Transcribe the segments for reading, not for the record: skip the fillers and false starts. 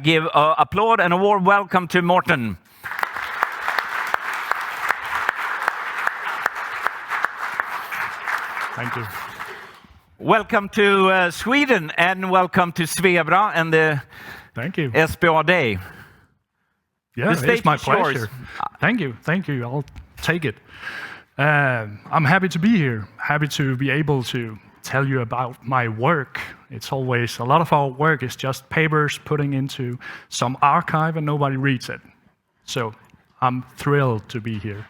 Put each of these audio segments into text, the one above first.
Give applaud and a warm welcome to Morten. Thank you. Welcome to Sweden and welcome to SVEBRA and the Thank you. SBA Day. Yeah, it's my pleasure. Thank you. I'll take it. I'm happy to be here. Happy to be able to tell you about my work. It's always, a lot of our work is just papers putting into some archive and nobody reads it. So I'm thrilled to be here.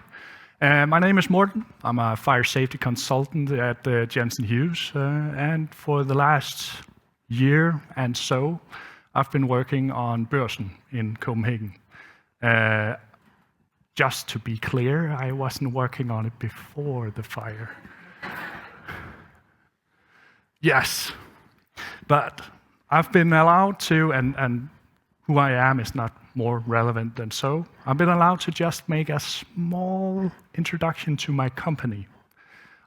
My name is Morten. I'm a fire safety consultant at Jensen Hughes. And for the last year and so, I've been working on Børsen in Copenhagen. Just to be clear, I wasn't working on it before the fire. Yes, but I've been allowed to, and who I am is not more relevant than so. I've been allowed to just make a small introduction to my company.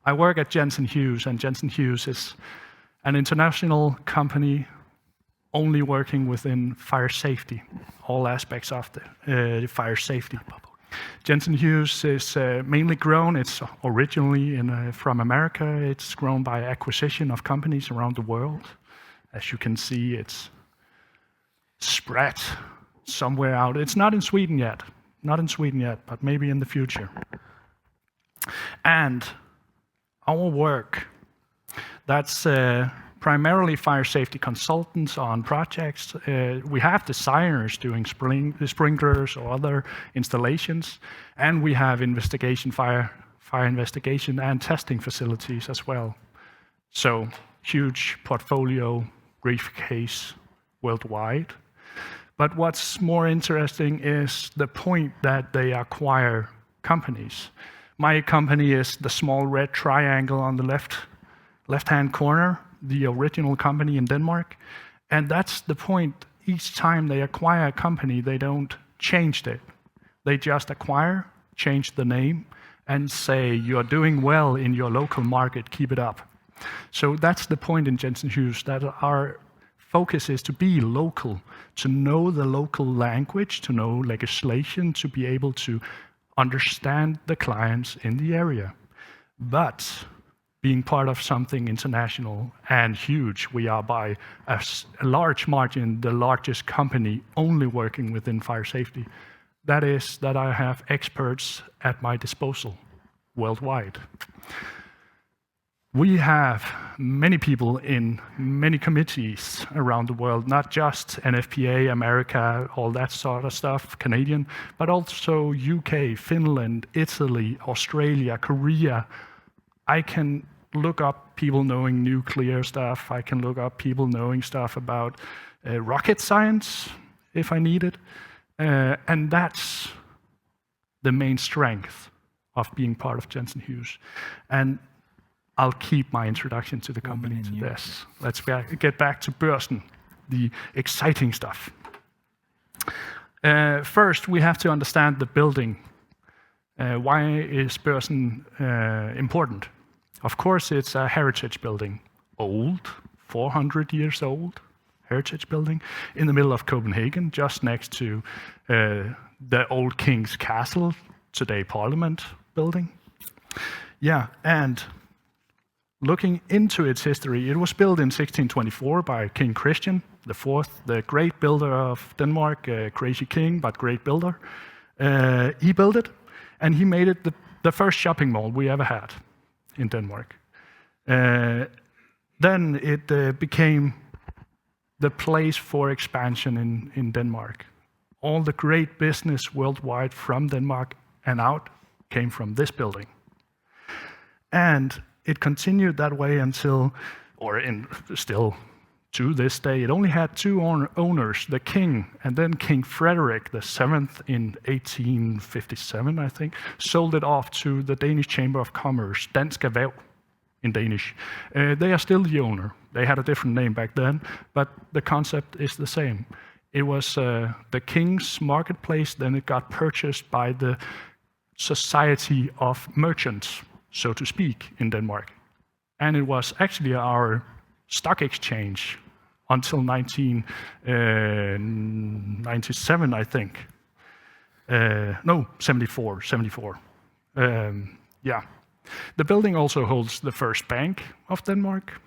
I work at Jensen Hughes, and Jensen Hughes is an international company only working within fire safety, all aspects of the fire safety. Jensen Hughes is mainly grown, it's originally from America, it's grown by acquisition of companies around the world. As you can see, it's spread somewhere out. It's not in Sweden yet, but maybe in the future. And our work, that's primarily fire safety consultants on projects. We have designers doing sprinklers or other installations, and we have fire investigation and testing facilities as well. So huge portfolio, brief case worldwide. But what's more interesting is the point that they acquire companies. My company is the small red triangle on the left-hand corner, the original company in Denmark. And that's the point. Each time they acquire a company, they don't change it. They just acquire, change the name, and say, you are doing well in your local market, keep it up. So that's the point in Jensen Hughes, that our focus is to be local, to know the local language, to know legislation, to be able to understand the clients in the area. But being part of something international and huge, we are by a large margin the largest company only working within fire safety. That is that I have experts at my disposal worldwide. We have many people in many committees around the world, not just NFPA, America, all that sort of stuff, Canadian, but also UK, Finland, Italy, Australia, Korea. I can look up people knowing nuclear stuff. I can look up people knowing stuff about rocket science, if I need it. And that's the main strength of being part of Jensen Hughes. And I'll keep my introduction to the company to this. Let's get back to Børsen, the exciting stuff. First, we have to understand the building. Why is Børsen important? Of course, it's a heritage building, old, 400 years old, heritage building, in the middle of Copenhagen, just next to the old King's Castle, today Parliament building. Yeah, and looking into its history, it was built in 1624 by King Christian IV, the great builder of Denmark, crazy king, but great builder. He built it, and he made it the first shopping mall we ever had in Denmark. Then it became the place for expansion in Denmark. All the great business worldwide from Denmark and out came from this building. And it continued that way until, still to this day, it only had two owners, the king, and then King Frederik VII in 1857, I think, sold it off to the Danish Chamber of Commerce, Dansk Erhverv in Danish. They are still the owner. They had a different name back then, but the concept is the same. It was the king's marketplace, then it got purchased by the Society of Merchants, so to speak, in Denmark. And it was actually our stock exchange until 1997, I think. No, 74. Yeah. The building also holds the first bank of Denmark,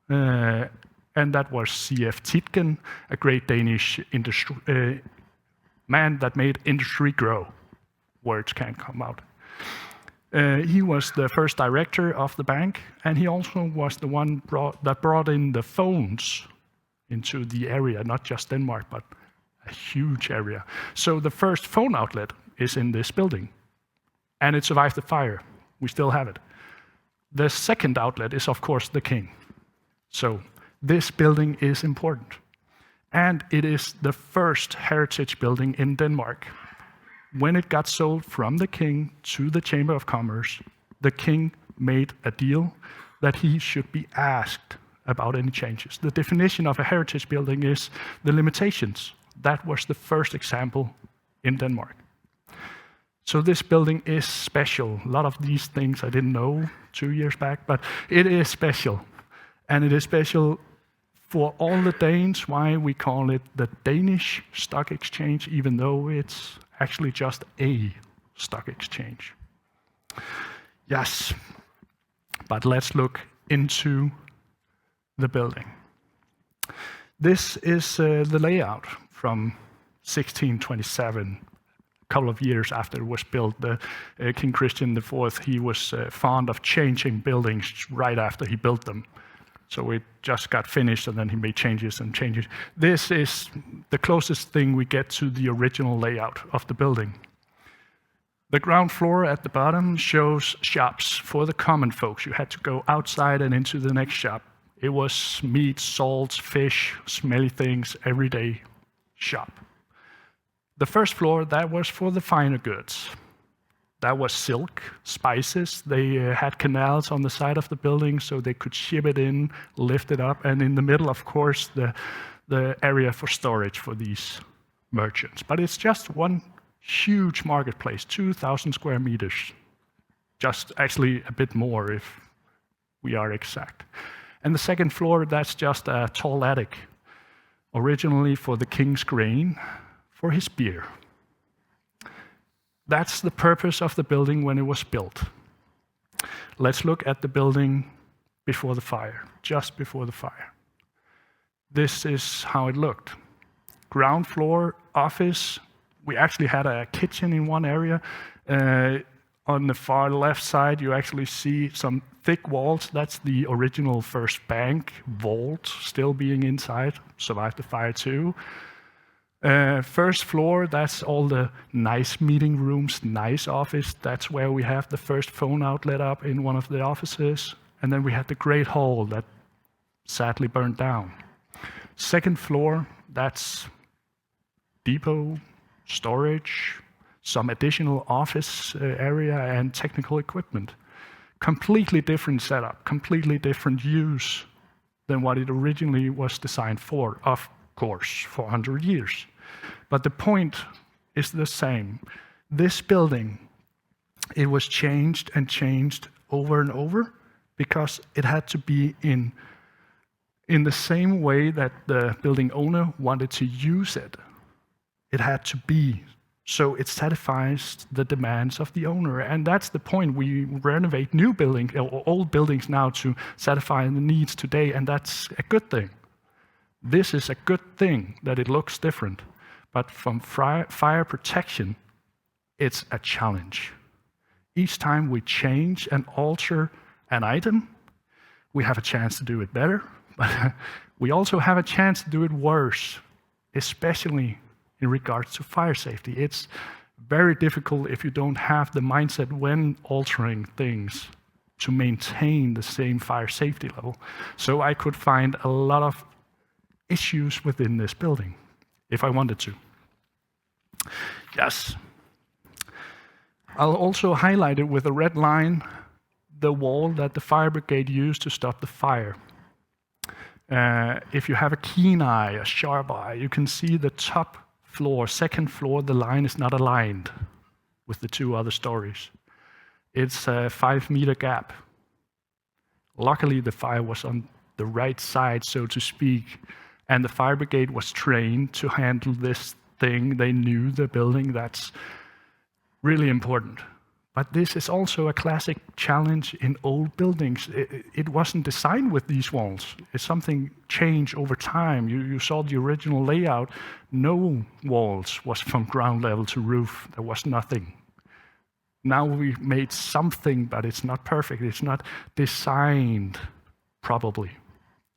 and that was C.F. Tietgen, a great Danish man that made industry grow. Words can't come out. He was the first director of the bank, and he also was the one that brought in the phones into the area, not just Denmark, but a huge area. So the first phone outlet is in this building, and it survived the fire. We still have it. The second outlet is, of course, the king. So this building is important, and it is the first heritage building in Denmark. When it got sold from the king to the Chamber of Commerce, the king made a deal that he should be asked about any changes. The definition of a heritage building is the limitations. That was the first example in Denmark. So this building is special. A lot of these things I didn't know 2 years back, but it is special. And it is special for all the Danes, why we call it the Danish Stock Exchange, even though it's actually just a stock exchange. Yes, but let's look into the building. This is the layout from 1627, a couple of years after it was built. King Christian IV, he was fond of changing buildings right after he built them. So it just got finished and then he made changes and changes. This is the closest thing we get to the original layout of the building. The ground floor at the bottom shows shops for the common folks. You had to go outside and into the next shop. It was meat, salt, fish, smelly things, everyday shop. The first floor, that was for the finer goods. That was silk, spices. They had canals on the side of the building so they could ship it in, lift it up, and in the middle, of course, the area for storage for these merchants. But it's just one huge marketplace, 2,000 square meters. Just actually a bit more if we are exact. And the second floor, that's just a tall attic, originally for the king's grain, for his beer. That's the purpose of the building when it was built. Let's look at the building before the fire, just before the fire. This is how it looked. Ground floor, office. We actually had a kitchen in one area. On the far left side, you actually see some thick walls. That's the original first bank vault, still being inside, survived the fire too. First floor, that's all the nice meeting rooms, nice office. That's where we have the first phone outlet up in one of the offices. And then we had the great hall that sadly burned down. Second floor, that's depot, storage, some additional office area and technical equipment. Completely different setup, completely different use than what it originally was designed for, of course, for 100 years. But the point is the same. This building, it was changed and changed over and over because it had to be in the same way that the building owner wanted to use it. It had to be so it satisfies the demands of the owner. And that's the point. We renovate new buildings or old buildings now to satisfy the needs today, and that's a good thing. This is a good thing that it looks different. But from fire protection, it's a challenge. Each time we change and alter an item, we have a chance to do it better, but we also have a chance to do it worse, especially in regards to fire safety. It's very difficult if you don't have the mindset when altering things to maintain the same fire safety level. So I could find a lot of issues within this building, if I wanted to. Yes. I'll also highlight it with a red line, the wall that the fire brigade used to stop the fire. If you have a keen eye, a sharp eye, you can see the top floor, second floor, the line is not aligned with the two other stories. It's a 5-meter gap. Luckily, the fire was on the right side, so to speak, And the fire brigade was trained to handle this thing. They knew the building. That's really important. But this is also a classic challenge in old buildings. It wasn't designed with these walls. It's something changed over time. You saw the original layout. No walls was from ground level to roof. There was nothing. Now we've made something, but it's not perfect. It's not designed probably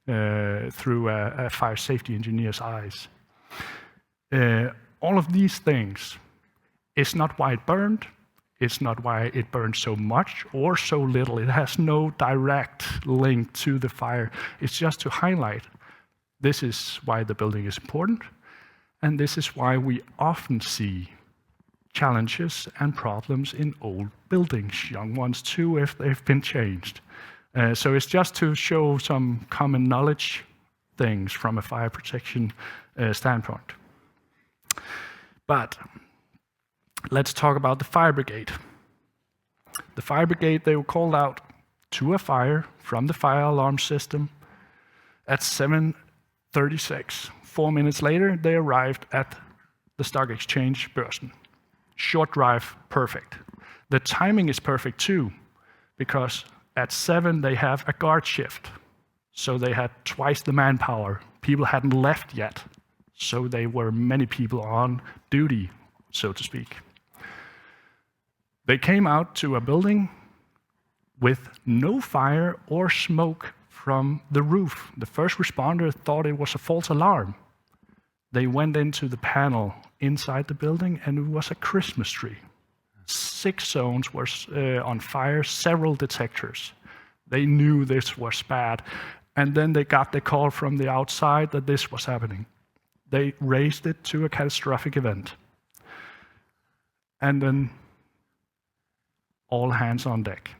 through a fire safety engineer's eyes. All of these things is not why it burned. It's not why it burned so much or so little. It has no direct link to the fire. It's just to highlight this is why the building is important, and this is why we often see challenges and problems in old buildings, young ones too, if they've been changed. So it's just to show some common knowledge things from a fire protection standpoint. But let's talk about the fire brigade. The fire brigade, they were called out to a fire from the fire alarm system at 7:36. 4 minutes later, they arrived at the stock exchange Børsen. Short drive, perfect. The timing is perfect too, because at 7 they have a guard shift. So they had twice the manpower. People hadn't left yet. So they were many people on duty, so to speak. They came out to a building with no fire or smoke from the roof. The first responder thought it was a false alarm. They went into the panel inside the building, and it was a Christmas tree. 6 zones were on fire, several detectors. They knew this was bad. And then they got the call from the outside that this was happening. They raised it to a catastrophic event. And then all hands on deck.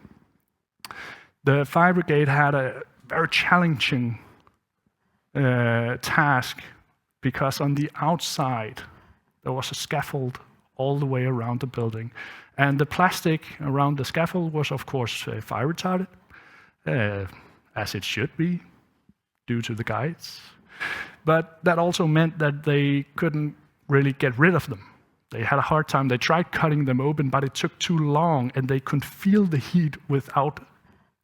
The fire brigade had a very challenging task, because on the outside there was a scaffold all the way around the building. And the plastic around the scaffold was, of course, fire retardant, as it should be, due to the guides. But that also meant that they couldn't really get rid of them. They had a hard time. They tried cutting them open, but it took too long, and they couldn't feel the heat without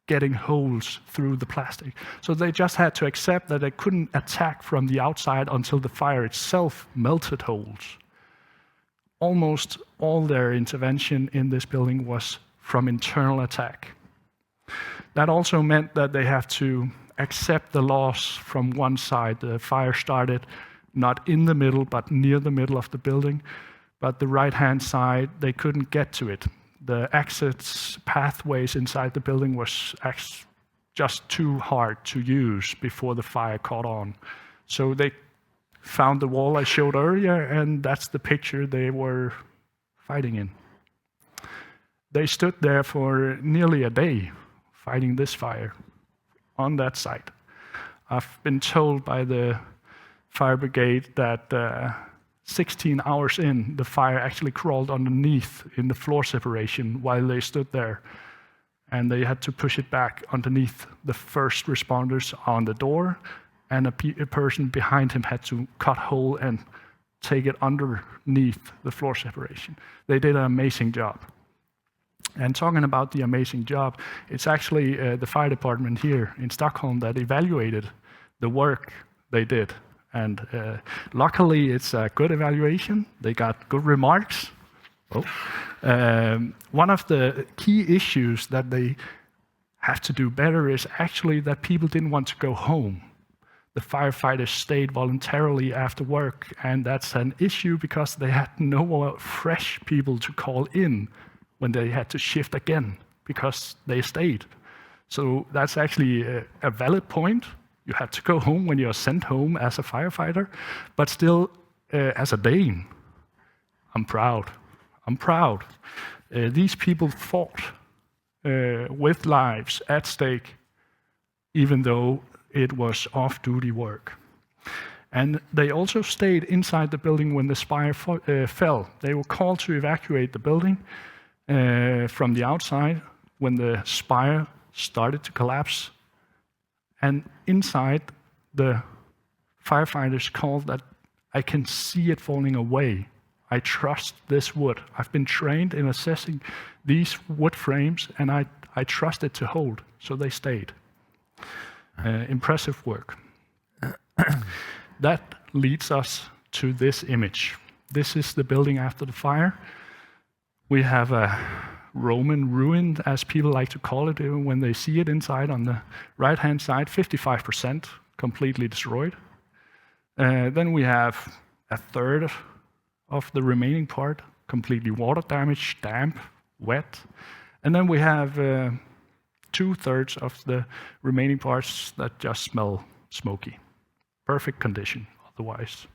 getting holes through the plastic. So they just had to accept that they couldn't attack from the outside until the fire itself melted holes. Almost all their intervention in this building was from internal attack. That also meant that they have to accept the loss from one side. The fire started not in the middle, but near the middle of the building. But the right-hand side, they couldn't get to it. The access pathways inside the building was just too hard to use before the fire caught on. So they found the wall I showed earlier, and that's the picture they were fighting in. They stood there for nearly a day fighting this fire on that site. I've been told by the fire brigade that 16 hours in, the fire actually crawled underneath in the floor separation while they stood there. And they had to push it back underneath the first responders on the door, and a person behind him had to cut hole and take it underneath the floor separation. They did an amazing job. And talking about the amazing job, it's actually the fire department here in Stockholm that evaluated the work they did. And luckily, it's a good evaluation. They got good remarks. One of the key issues that they have to do better is actually that people didn't want to go home. The firefighters stayed voluntarily after work, and that's an issue because they had no more fresh people to call in when they had to shift again, because they stayed. So that's actually a valid point. You have to go home when you're sent home as a firefighter, but still, as a Dane, I'm proud. I'm proud. These people fought with lives at stake, even though it was off-duty work. And they also stayed inside the building when the spire fell. They were called to evacuate the building from the outside when the spire started to collapse. And inside, the firefighters call that I can see it falling away. I trust this wood. I've been trained in assessing these wood frames, and I trust it to hold, so they stayed. Impressive work. That leads us to this image. This is the building after the fire. We have a Roman ruin, as people like to call it, when they see it inside on the right-hand side, 55% completely destroyed. Then we have a third of the remaining part completely water damaged, damp, wet. And then we have 2/3 of the remaining parts that just smell smoky. Perfect condition otherwise.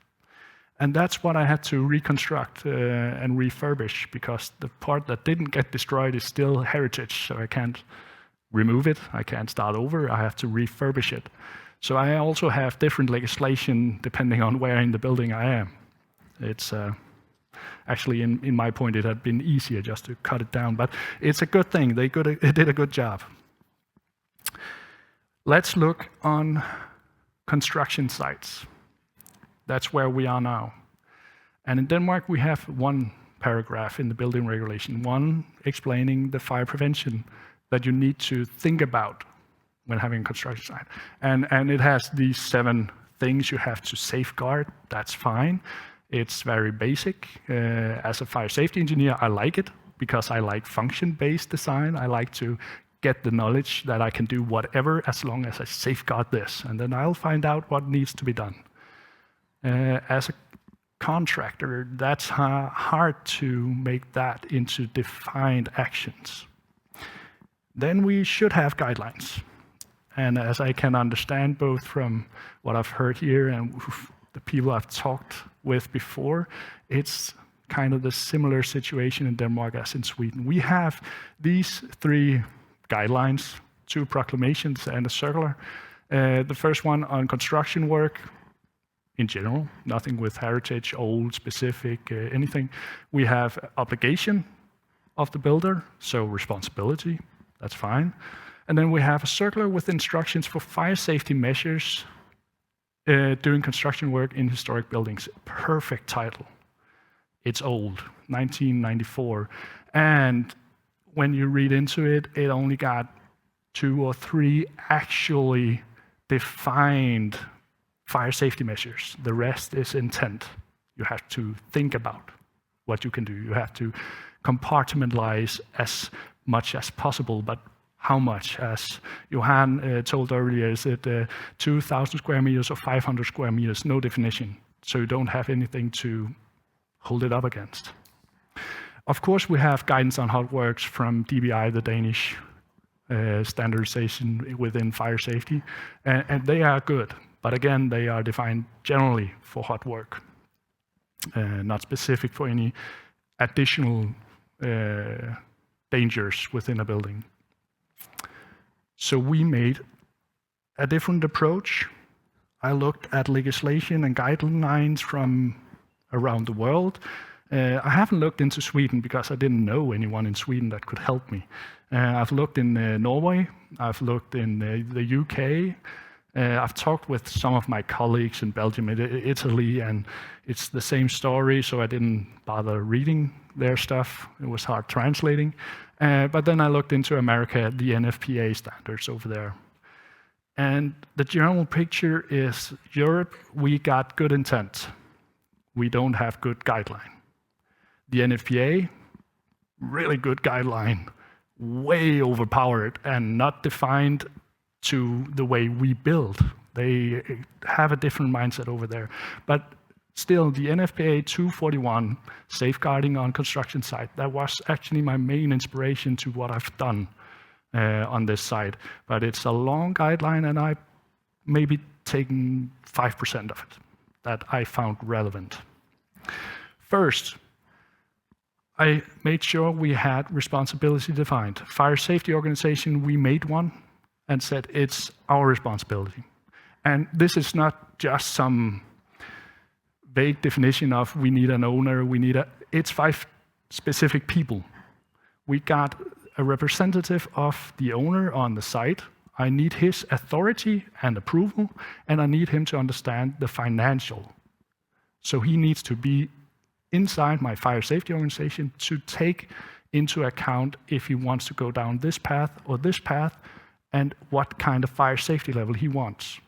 And that's what I had to reconstruct and refurbish, because the part that didn't get destroyed is still heritage, so I can't remove it, I can't start over, I have to refurbish it. So I also have different legislation depending on where in the building I am. It's actually, in my point, it had been easier just to cut it down, but it's a good thing, they did a good job. Let's look on construction sites. That's where we are now. And in Denmark, we have one paragraph in the building regulation, one explaining the fire prevention that you need to think about when having a construction site. And it has these 7 things you have to safeguard. That's fine. It's very basic. As a fire safety engineer, I like it because I like function-based design. I like to get the knowledge that I can do whatever as long as I safeguard this, and then I'll find out what needs to be done. As a contractor, that's hard to make that into defined actions. Then we should have guidelines. And as I can understand, both from what I've heard here and the people I've talked with before, it's kind of the similar situation in Denmark as in Sweden. We have these 3 guidelines, 2 proclamations and a circular. The first one on construction work, in general, nothing with heritage, old, specific, anything. We have obligation of the builder, so responsibility, that's fine. And then we have a circular with instructions for fire safety measures during construction work in historic buildings. Perfect title. It's old, 1994. And when you read into it, it only got 2 or 3 actually defined fire safety measures. The rest is intent. You have to think about what you can do. You have to compartmentalize as much as possible, but how much? As Johan told earlier, is it 2,000 square meters or 500 square meters? No definition. So you don't have anything to hold it up against. Of course, we have guidance on how it works from DBI, the Danish standardization within fire safety, and they are good. But again, they are defined generally for hot work, not specific for any additional dangers within a building. So we made a different approach. I looked at legislation and guidelines from around the world. I haven't looked into Sweden because I didn't know anyone in Sweden that could help me. I've looked in Norway, I've looked in the UK, I've talked with some of my colleagues in Belgium and Italy, and it's the same story, so I didn't bother reading their stuff. It was hard translating. But then I looked into America, the NFPA standards over there. And the general picture is Europe, we got good intent. We don't have good guideline. The NFPA, really good guideline, way overpowered and not defined to the way we build. They have a different mindset over there. But still, the NFPA 241, safeguarding on construction site, that was actually my main inspiration to what I've done on this side. But it's a long guideline, and I maybe taken 5% of it that I found relevant. First, I made sure we had responsibility defined. Fire safety organization, we made one and said it's our responsibility. And this is not just some vague definition of we need an owner, it's 5 specific people. We got a representative of the owner on the site. I need his authority and approval, and I need him to understand the financial. So he needs to be inside my fire safety organization to take into account if he wants to go down this path or this path, and what kind of fire safety level he wants.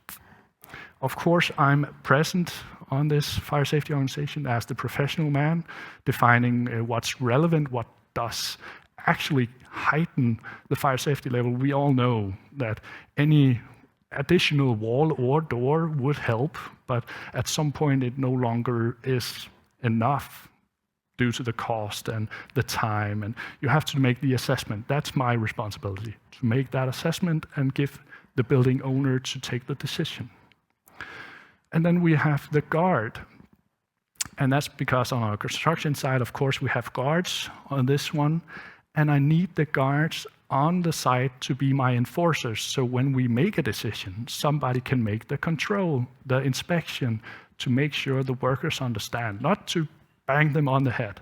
Of course, I'm present on this fire safety organization as the professional man, defining what's relevant, what does actually heighten the fire safety level. We all know that any additional wall or door would help, but at some point it no longer is enough due to the cost and the time, and you have to make the assessment. That's my responsibility, to make that assessment and give the building owner to take the decision. And then we have the guard. And that's because on our construction side, of course, we have guards on this one, and I need the guards on the site to be my enforcers. So when we make a decision, somebody can make the control, the inspection, to make sure the workers understand, not to bang them on the head,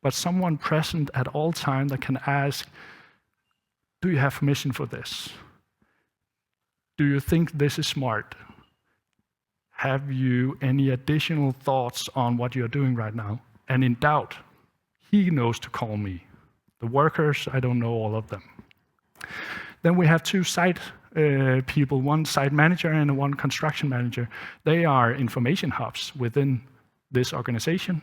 but someone present at all times that can ask, do you have permission for this? Do you think this is smart? Have you any additional thoughts on what you're doing right now? And in doubt, he knows to call me. The workers, I don't know all of them. Then we have two site people, one site manager and one construction manager. They are information hubs within this organization.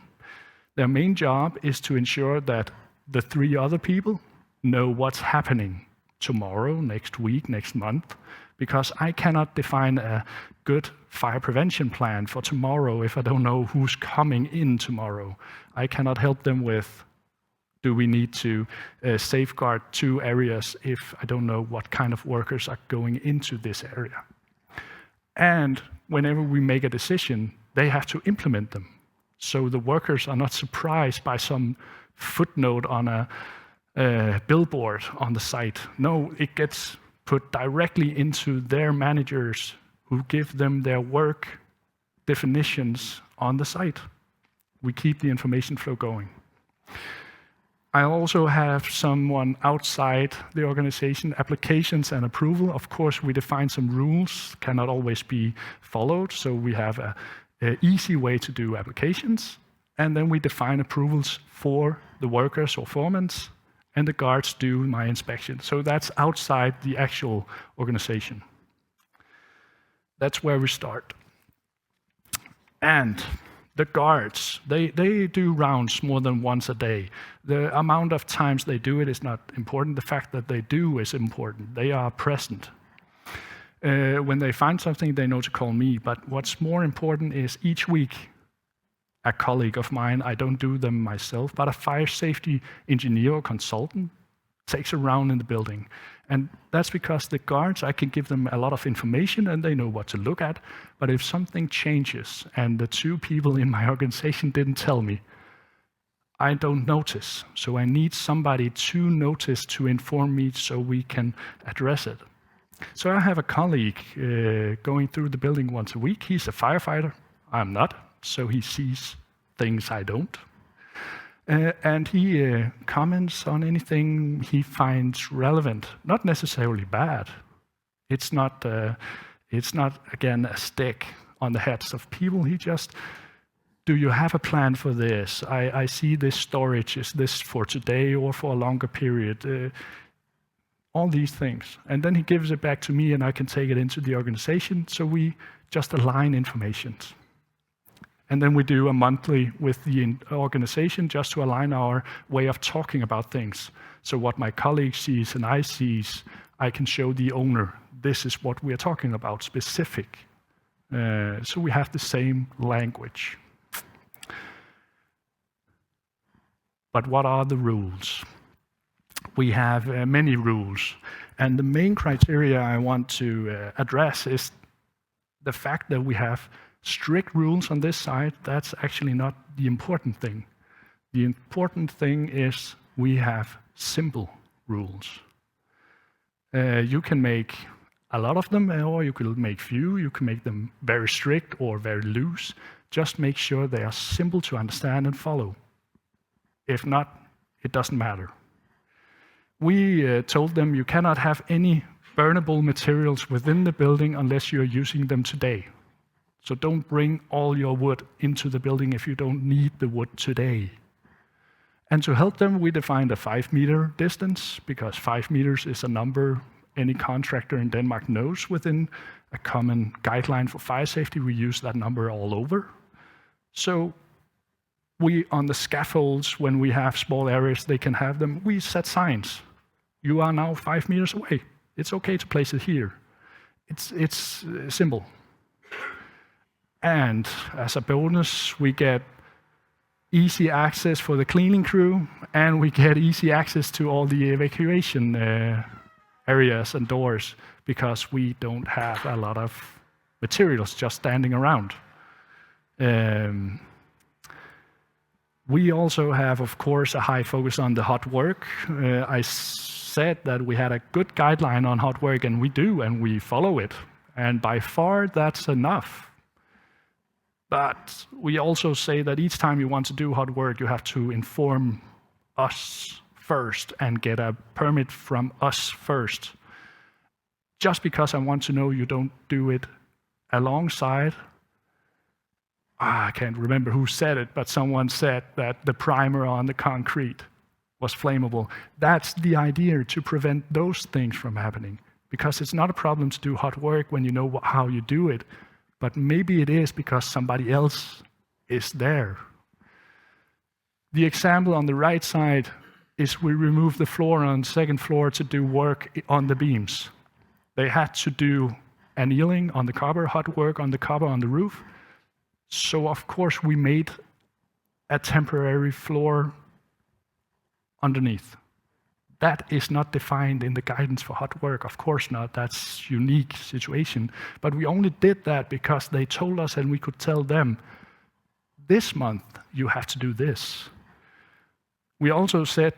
Their main job is to ensure that the three other people know what's happening tomorrow, next week, next month, because I cannot define a good fire prevention plan for tomorrow if I don't know who's coming in tomorrow. I cannot help them with, do we need to safeguard 2 areas if I don't know what kind of workers are going into this area. And whenever we make a decision, they have to implement them. So the workers are not surprised by some footnote on a billboard on the site. No, it gets put directly into their managers who give them their work definitions on the site. We keep the information flow going. I also have someone outside the organization, applications and approval. Of course, we define some rules, cannot always be followed, so we have an easy way to do applications, and then we define approvals for the workers or foremen, and the guards do my inspection. So that's outside the actual organization. That's where we start. And the guards, they do rounds more than once a day. The amount of times they do it is not important. The fact that they do is important. They are present. When they find something, they know to call me. But what's more important is each week, a colleague of mine, I don't do them myself, but a fire safety engineer or consultant takes a round in the building. And that's because the guards, I can give them a lot of information and they know what to look at. But if something changes and the 2 people in my organization didn't tell me, I don't notice. So I need somebody to notice, to inform me so we can address it. So I have a colleague going through the building once a week. He's a firefighter. I'm not, so he sees things I don't. And he comments on anything he finds relevant, not necessarily bad. It's not, again, a stick on the heads of people. He just, do you have a plan for this? I see this storage. Is this for today or for a longer period? All these things. And then he gives it back to me and I can take it into the organization. So we just align information. And then we do a monthly with the organization just to align our way of talking about things. So what my colleague sees and I sees, I can show the owner, this is what we are talking about, specific. So we have the same language. But what are the rules? We have many rules. And the main criteria I want to address is the fact that we have strict rules on this side. That's actually not the important thing. The important thing is we have simple rules. You can make a lot of them, or you can make few. You can make them very strict or very loose. Just make sure they are simple to understand and follow. If not, it doesn't matter. We told them you cannot have any burnable materials within the building unless you're using them today. So don't bring all your wood into the building if you don't need the wood today. And to help them, we defined a 5-meter distance, because 5 meters is a number any contractor in Denmark knows within a common guideline for fire safety. We use that number all over. So we, on the scaffolds, when we have small areas they can have them, we set signs. You are now 5 meters away. It's okay to place it here. It's simple. And as a bonus, we get easy access for the cleaning crew, and we get easy access to all the evacuation areas and doors, because we don't have a lot of materials just standing around. We also have, of course, a high focus on the hot work. I said that we had a good guideline on hot work, and we do, and we follow it. And by far, that's enough. But we also say that each time you want to do hot work, you have to inform us first and get a permit from us first. Just because I want to know you don't do it alongside. I can't remember who said it, but someone said that the primer on the concrete was flammable. That's the idea, to prevent those things from happening. Because it's not a problem to do hot work when you know how you do it. But maybe it is because somebody else is there. The example on the right side is we removed the floor on the second floor to do work on the beams. They had to do annealing on the copper, hot work on the copper on the roof. So of course we made a temporary floor underneath. That is not defined in the guidance for hot work, of course not, that's a unique situation. But we only did that because they told us and we could tell them, this month you have to do this. We also said,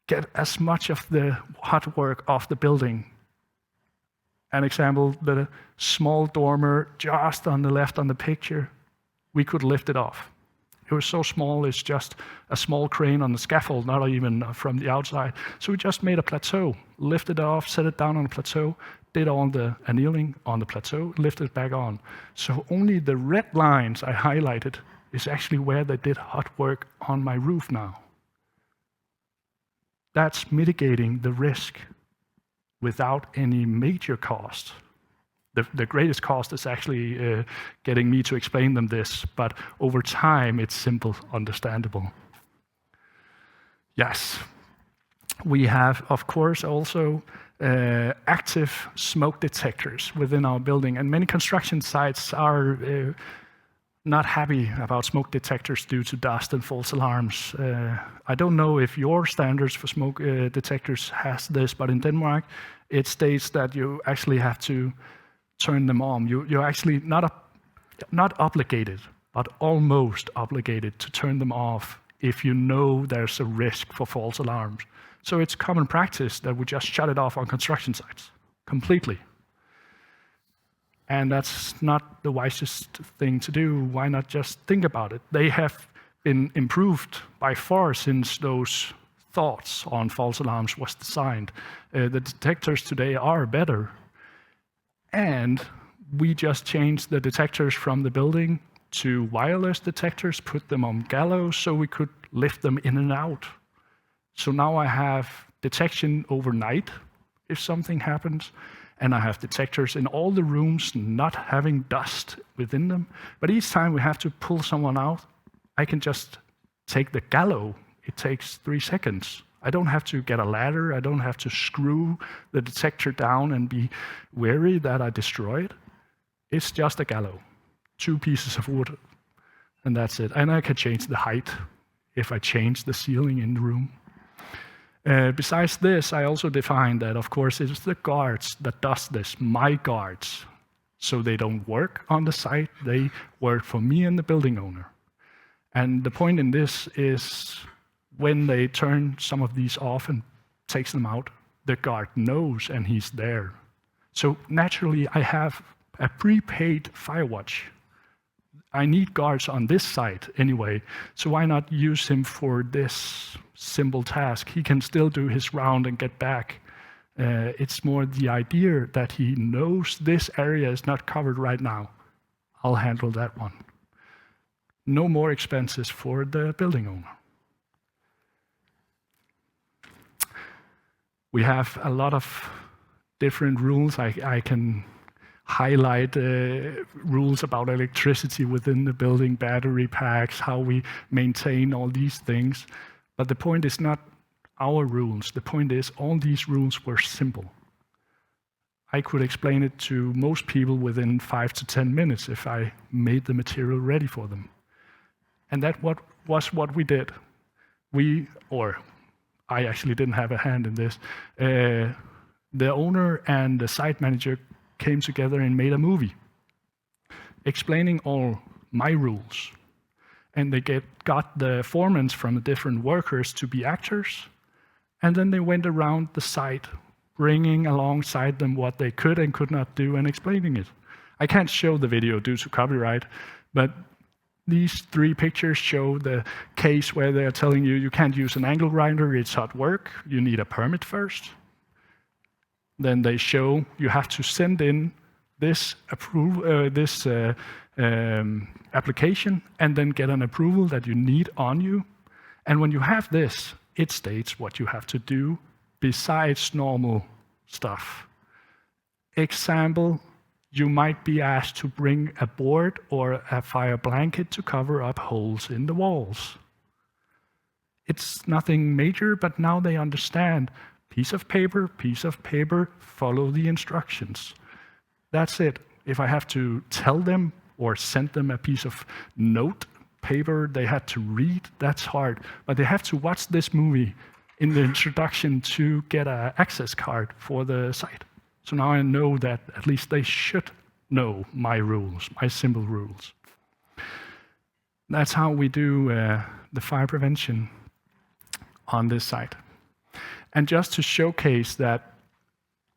get as much of the hot work off the building. An example, the small dormer just on the left on the picture, we could lift it off. It was so small, it's just a small crane on the scaffold, not even from the outside. So we just made a plateau, lifted it off, set it down on a plateau, did all the annealing on the plateau, lifted it back on. So only the red lines I highlighted is actually where they did hot work on my roof now. That's mitigating the risk without any major cost. The greatest cost is actually getting me to explain them this, but over time it's simple, understandable. Yes, we have, of course, also active smoke detectors within our building, and many construction sites are not happy about smoke detectors due to dust and false alarms. I don't know if your standards for smoke detectors has this, but in Denmark it states that you actually have to turn them on. You're actually not obligated, but almost obligated to turn them off if you know there's a risk for false alarms. So it's common practice that we just shut it off on construction sites completely. And that's not the wisest thing to do. Why not just think about it? They have been improved by far since those thoughts on false alarms was designed. The detectors today are better. And we just changed the detectors from the building to wireless detectors, put them on gallows so we could lift them in and out. So now I have detection overnight if something happens, and I have detectors in all the rooms not having dust within them. But each time we have to pull someone out, I can just take the gallows. It takes 3 seconds. I don't have to get a ladder, I don't have to screw the detector down and be wary that I destroy it. It's just a gallows, 2 pieces of wood, and that's it. And I can change the height if I change the ceiling in the room. Besides this, I also defined that, of course, it's the guards that does this, my guards. So they don't work on the site, they work for me and the building owner. And the point in this is, when they turn some of these off and takes them out, the guard knows and he's there. So naturally, I have a prepaid fire watch. I need guards on this site anyway, so why not use him for this simple task? He can still do his round and get back It's more the idea that he knows this area is not covered right now. I'll handle that one. No more expenses for the building owner. We have a lot of different rules. I can highlight rules about electricity within the building, battery packs, how we maintain all these things. But the point is not our rules. The point is all these rules were simple. I could explain it to most people within 5 to 10 minutes if I made the material ready for them. And that was what we did. I actually didn't have a hand in this. The owner and the site manager came together and made a movie explaining all my rules. And they got the foremen from the different workers to be actors. And then they went around the site, bringing alongside them what they could and could not do and explaining it. I can't show the video due to copyright, but these 3 pictures show the case where they're telling you can't use an angle grinder, it's hot work, you need a permit first. Then they show you have to send in this application and then get an approval that you need on you. And when you have this, it states what you have to do besides normal stuff. Example, you might be asked to bring a board or a fire blanket to cover up holes in the walls. It's nothing major, but now they understand. Piece of paper, follow the instructions. That's it. If I have to tell them or send them a piece of note paper they had to read, that's hard. But they have to watch this movie in the introduction to get an access card for the site. So now I know that at least they should know my rules, my simple rules. That's how we do the fire prevention on this site. And just to showcase that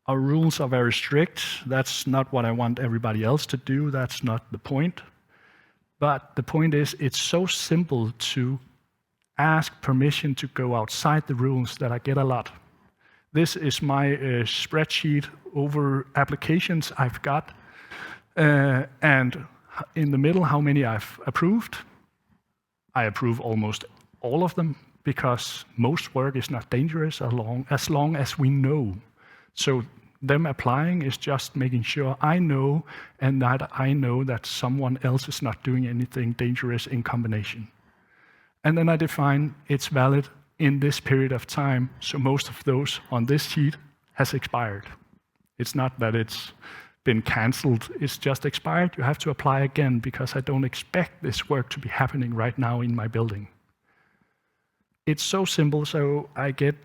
our rules are very strict, that's not what I want everybody else to do, that's not the point. But the point is, it's so simple to ask permission to go outside the rules that I get a lot. This is my spreadsheet over applications I've got, and in the middle, how many I've approved. I approve almost all of them, because most work is not dangerous as long as we know. So them applying is just making sure I know, and that I know that someone else is not doing anything dangerous in combination. And then I define it's valid in this period of time, so most of those on this sheet has expired. It's not that it's been canceled, it's just expired. You have to apply again, because I don't expect this work to be happening right now in my building. It's so simple, so I get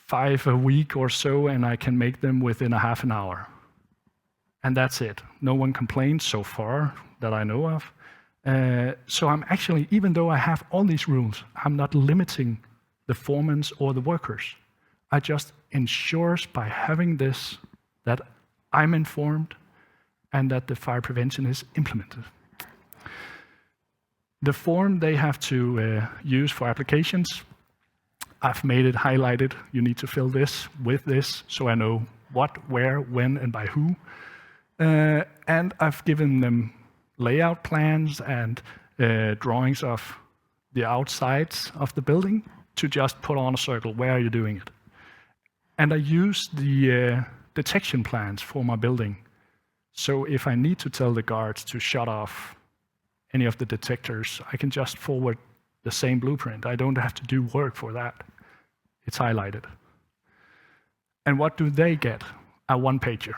5 a week or so, and I can make them within a half an hour. And that's it. No one complains so far that I know of. So I'm actually, even though I have all these rules, I'm not limiting the foremen or the workers. I just ensure by having this that I'm informed and that the fire prevention is implemented. The form they have to use for applications, I've made it highlighted. You need to fill this with this, so I know what, where, when, and by who. And I've given them layout plans and drawings of the outsides of the building to just put on a circle. Where are you doing it? And I use the detection plans for my building. So if I need to tell the guards to shut off any of the detectors, I can just forward the same blueprint. I don't have to do work for that. It's highlighted. And what do they get? A one-pager.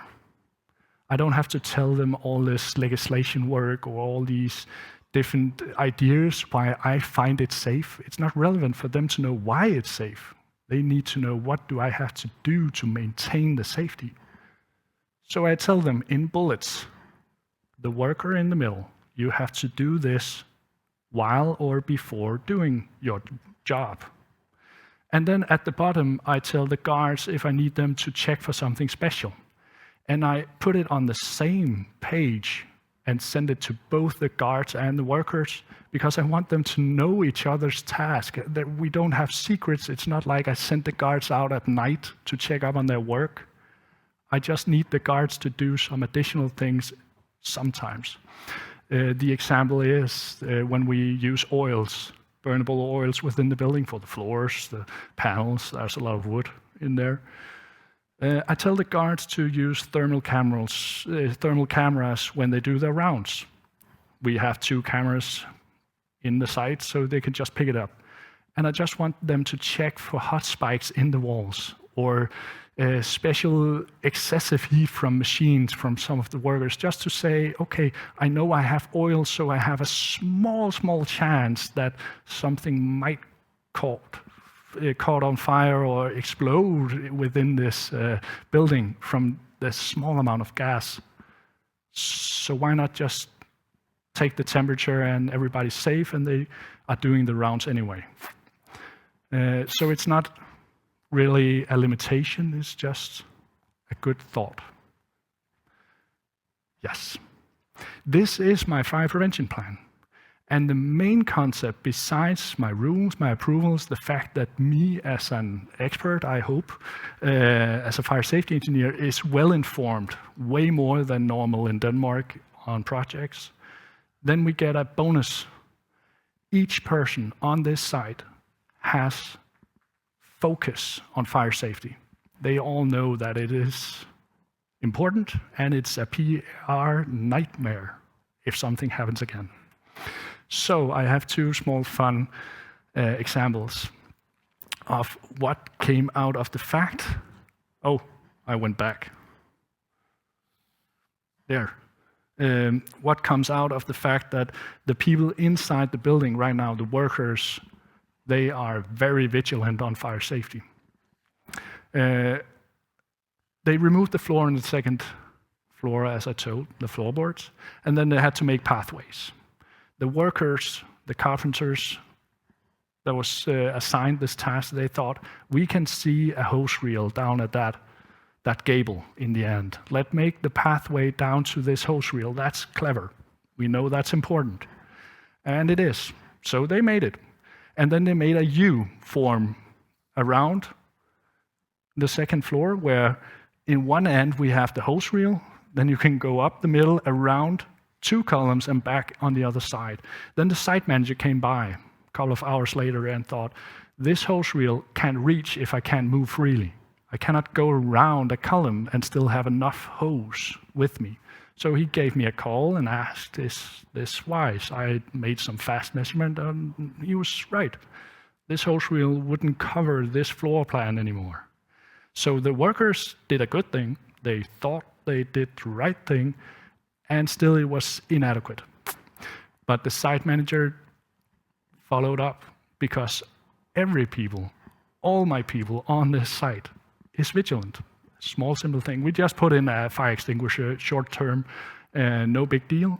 I don't have to tell them all this legislation work or all these different ideas why I find it safe. It's not relevant for them to know why it's safe. They need to know what do I have to do to maintain the safety. So I tell them in bullets, the worker in the middle, you have to do this while or before doing your job. And then at the bottom, I tell the guards if I need them to check for something special. And I put it on the same page and send it to both the guards and the workers, because I want them to know each other's task, that we don't have secrets. It's not like I send the guards out at night to check up on their work. I just need the guards to do some additional things sometimes. The example is when we use oils, burnable oils within the building for the floors, the panels. There's a lot of wood in there. I tell the guards to use thermal cameras when they do their rounds. We have 2 cameras in the site, so they can just pick it up. And I just want them to check for hot spikes in the walls, or special excessive heat from machines from some of the workers, just to say, okay, I know I have oil, so I have a small chance that something might caught on fire or explode within this building from this small amount of gas. So why not just take the temperature and everybody's safe and they are doing the rounds anyway? So it's not really a limitation, it's just a good thought. Yes. This is my fire prevention plan. And the main concept, besides my rules, my approvals, the fact that me as an expert, I hope, as a fire safety engineer, is well informed, way more than normal in Denmark on projects, then we get a bonus. Each person on this site has focus on fire safety. They all know that it is important, and it's a PR nightmare if something happens again. So I have 2 small fun examples of what came out of the fact. Oh, I went back. There. What comes out of the fact that the people inside the building right now, the workers, they are very vigilant on fire safety. They removed the floor on the 2nd floor, as I told, the floorboards, and then they had to make pathways. The workers, the carpenters that was assigned this task, they thought, we can see a hose reel down at that gable in the end. Let's make the pathway down to this hose reel. That's clever. We know that's important. And it is. So they made it. And then they made a U form around the 2nd floor, where in one end we have the hose reel, then you can go up the middle around 2 columns and back on the other side. Then the site manager came by a couple of hours later and thought, this hose reel can't reach if I can't move freely. I cannot go around a column and still have enough hose with me. So he gave me a call and asked, is this wise? I made some fast measurement and he was right. This hose reel wouldn't cover this floor plan anymore. So the workers did a good thing. They thought they did the right thing, and still it was inadequate. But the site manager followed up, because all my people on this site is vigilant. Small, simple thing. We just put in a fire extinguisher, short term, no big deal.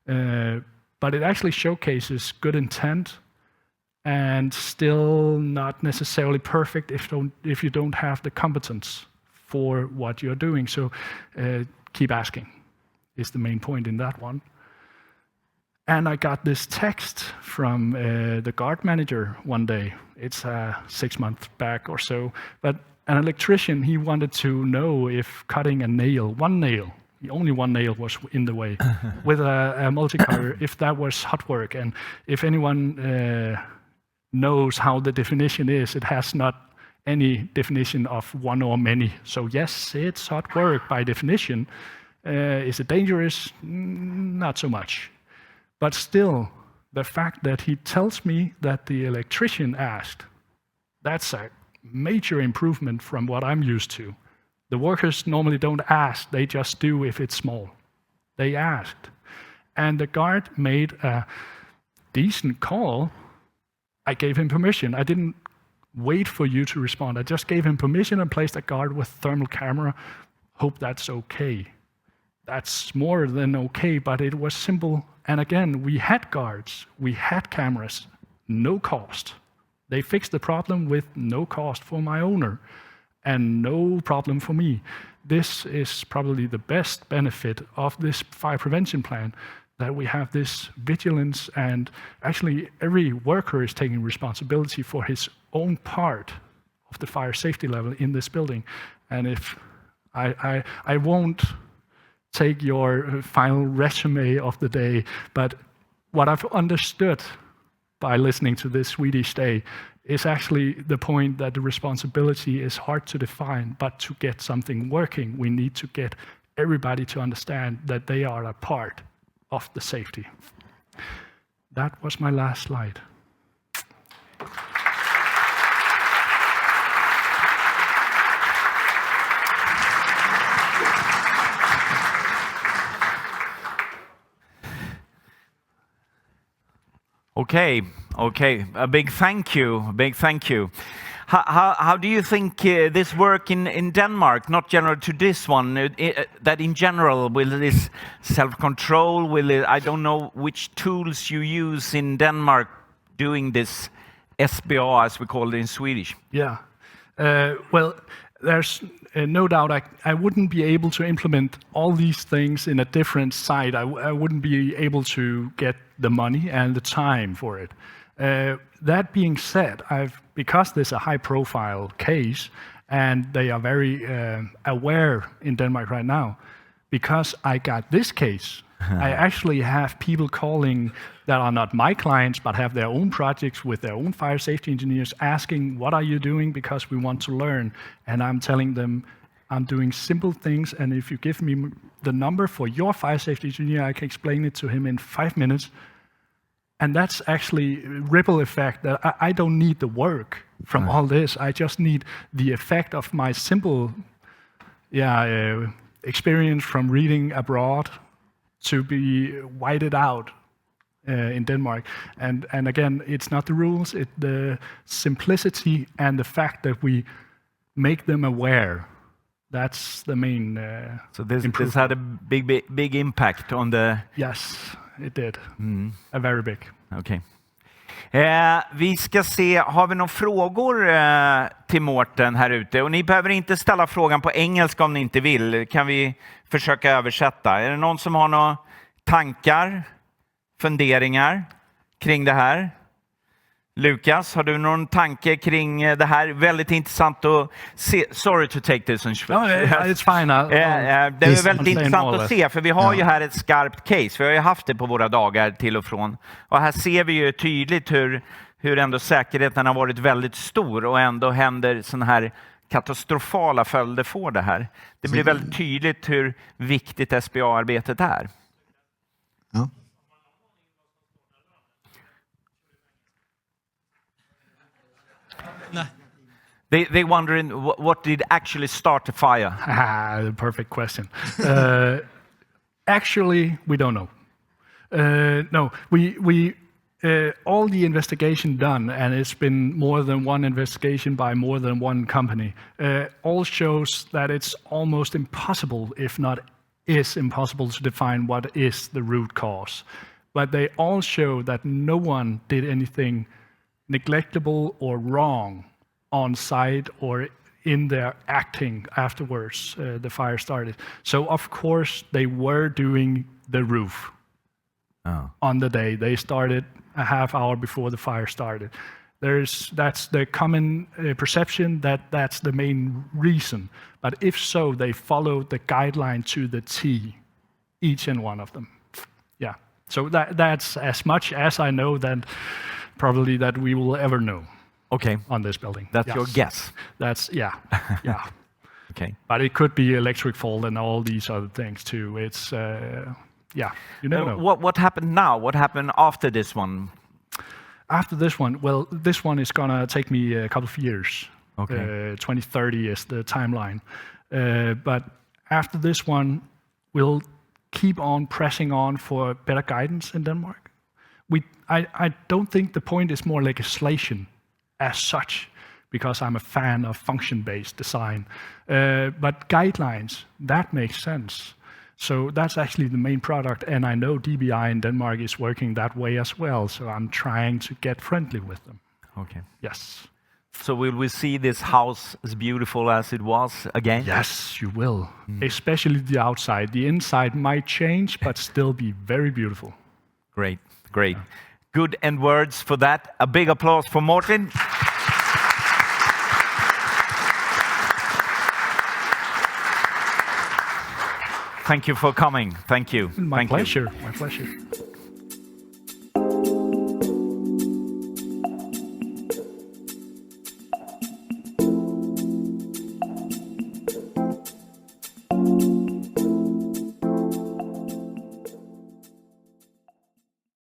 But it actually showcases good intent and still not necessarily perfect if you don't have the competence for what you're doing. So keep asking is the main point in that one. And I got this text from the guard manager one day. It's 6 months back or so. But an electrician, he wanted to know if cutting a nail, only one nail was in the way, with a multi-cutter, if that was hot work. And if anyone knows how the definition is, it has not any definition of one or many. So yes, it's hot work by definition. Is it dangerous? Not so much. But still, the fact that he tells me that the electrician asked, that's a major improvement from what I'm used to. The workers normally don't ask, they just do if it's small. They asked. And the guard made a decent call. I gave him permission. I didn't wait for you to respond. I just gave him permission and placed a guard with thermal camera. Hope that's okay. That's more than okay, but it was simple. And again, we had guards, we had cameras, no cost. They fixed the problem with no cost for my owner and no problem for me. this is probably the best benefit of this fire prevention plan, that we have this vigilance, and actually every worker is taking responsibility for his own part of the fire safety level in this building. And if I won't take your final resume of the day, but what I've understood by listening to this Swedish day is actually the point that the responsibility is hard to define, but to get something working, we need to get everybody to understand that they are a part of the safety. That was my last slide. Okay. A big thank you. How do you think this work in Denmark, not general to this one, that in general, will this self-control, I don't know which tools you use in Denmark doing this SBA, as we call it in Swedish? Yeah. Well, there's no doubt I wouldn't be able to implement all these things in a different site. I wouldn't be able to get the money and the time for it. That being said, because this is a high-profile case, and they are very aware in Denmark right now, because I got this case, I actually have people calling that are not my clients, but have their own projects with their own fire safety engineers asking, what are you doing? Because we want to learn. And I'm telling them, I'm doing simple things, and if you give me the number for your fire safety engineer, I can explain it to him in 5 minutes. And that's actually a ripple effect, that I don't need the work from all this. I just need the effect of my simple experience from reading abroad to be whited out in Denmark. And again, it's not the rules, it's the simplicity and the fact that we make them aware. That's the main So this had a big impact on the... Yes, it did. A very big. Okay. Vi ska se, har vi några frågor till Mårten här ute? Och ni behöver inte ställa frågan på engelska om ni inte vill. Kan vi försöka översätta? Är det någon som har några tankar, funderingar kring det här? Lukas, har du någon tanke kring det här? Väldigt intressant att se. Sorry to take this. It's fine. Det är väldigt intressant att se, för vi har ju här ett skarpt case. Vi har ju haft det på våra dagar till och från. Och här ser vi ju tydligt hur ändå säkerheten har varit väldigt stor och ändå händer såna här katastrofala följder får det här. Det blir väldigt tydligt hur viktigt SBA-arbetet är. Ja. They wondering what did actually start the fire? The perfect question. Actually, we don't know. No, we all the investigation done, and it's been more than one investigation by more than one company, all shows that it's almost impossible, if not is impossible, to define what is the root cause. But they all show that no one did anything neglectable or wrong on site or in their acting afterwards the fire started. So of course they were doing the roof on the day. They started a half hour before the fire started. That's the common perception that that's the main reason. But if so, they followed the guideline to the T, each and one of them. Yeah. So that's as much as I know that probably that we will ever know. Okay. On this building. That's your guess. That's, yeah. Okay. But it could be electric fault and all these other things too. It's, you never know. What happened now? What happened after this one? After this one, well, this one is gonna take me a couple of years. Okay. 2030 is the timeline. But after this one, we'll keep on pressing on for better guidance in Denmark. I don't think the point is more legislation as such, because I'm a fan of function-based design. But guidelines, that makes sense. So that's actually the main product, and I know DBI in Denmark is working that way as well, so I'm trying to get friendly with them. Okay. Yes. So will we see this house as beautiful as it was again? Yes, you will. Especially the outside. The inside might change, but still be very beautiful. Great, great. Good end words for that. A big applause for Morten. Thank you for coming. Thank you. My Thank you. pleasure. My pleasure.